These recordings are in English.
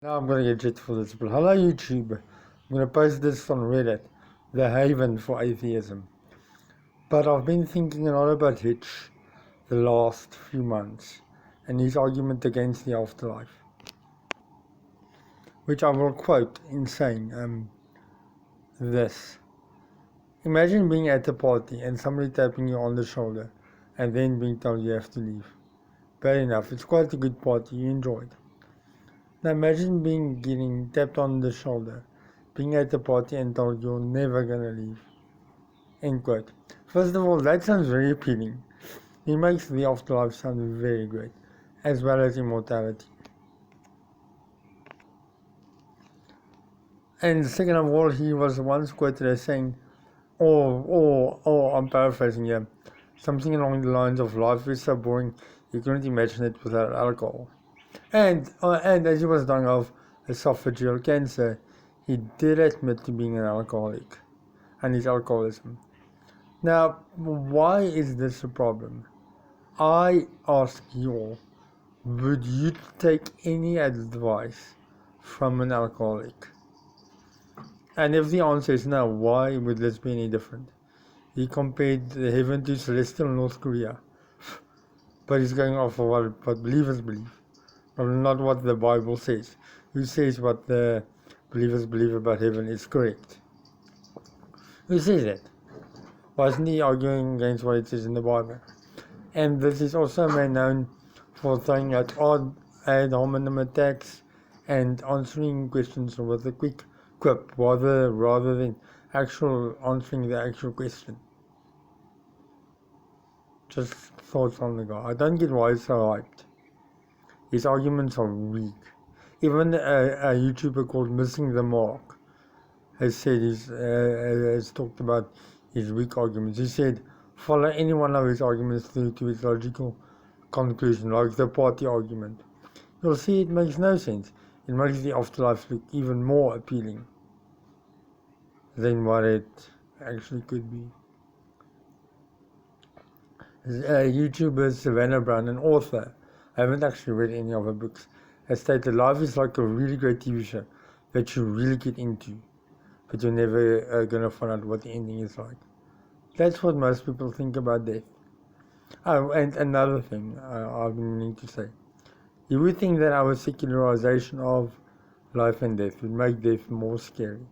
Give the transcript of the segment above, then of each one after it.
Now I'm going to get jet for this. But hello YouTube. I'm going to post this on Reddit, the haven for atheism. But I've been thinking a lot about Hitch the last few months and his argument against the afterlife, which I will quote in saying this. Imagine being at a party and somebody tapping you on the shoulder and then being told you have to leave. Bad enough, it's quite a good party, you enjoyed. Now imagine getting tapped on the shoulder, being at the party and told you're never gonna leave. End quote. First of all, that sounds very appealing. It makes the afterlife sound very great, as well as immortality. And second of all, he was once quoted as saying, I'm paraphrasing here, something along the lines of life is so boring you couldn't imagine it without alcohol. And as he was dying of esophageal cancer, he did admit to being an alcoholic and his alcoholism. Now, why is this a problem? I ask you all, would you take any advice from an alcoholic? And if the answer is no, why would this be any different? He compared the heaven to celestial North Korea. But he's going off of what believers believe, not what the Bible says. Who says what the believers believe about heaven is correct? Who says that? Wasn't he arguing against what it says in the Bible? And this is also a man known for throwing out odd ad hominem attacks and answering questions with a quick quip rather than answering the actual question. Just thoughts on the guy. I don't get why he's so hyped. His arguments are weak. Even a YouTuber called Missing the Mark has talked about his weak arguments. He said, follow any one of his arguments through to its logical conclusion, like the party argument. You'll see it makes no sense. It makes the afterlife look even more appealing than what it actually could be. YouTuber Savannah Brown, an author, I haven't actually read any of her books, has stated life is like a really great TV show that you really get into, but you're never going to find out what the ending is like. That's what most people think about death. Oh, and another thing I've been meaning to say. You would think that our secularization of life and death would make death more scary,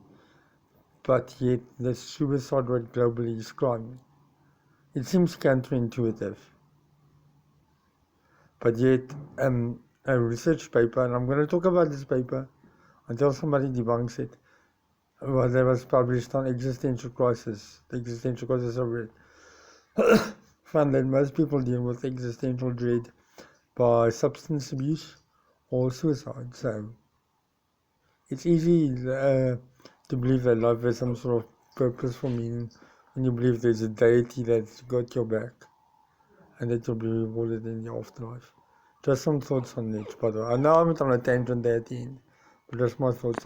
but yet the suicide rate globally is climbing. It seems counterintuitive. But yet, a research paper, and I'm going to talk about this paper until somebody debunks it, that was published on existential crisis, the existential crisis of it, found that most people deal with existential dread by substance abuse or suicide. So, it's easy to believe that life has some sort of purposeful meaning when you believe there's a deity that's got your back and that you'll be rewarded in the afterlife. Just some thoughts on it, by the way. I know I'm on a tangent there at the end, but just my thoughts on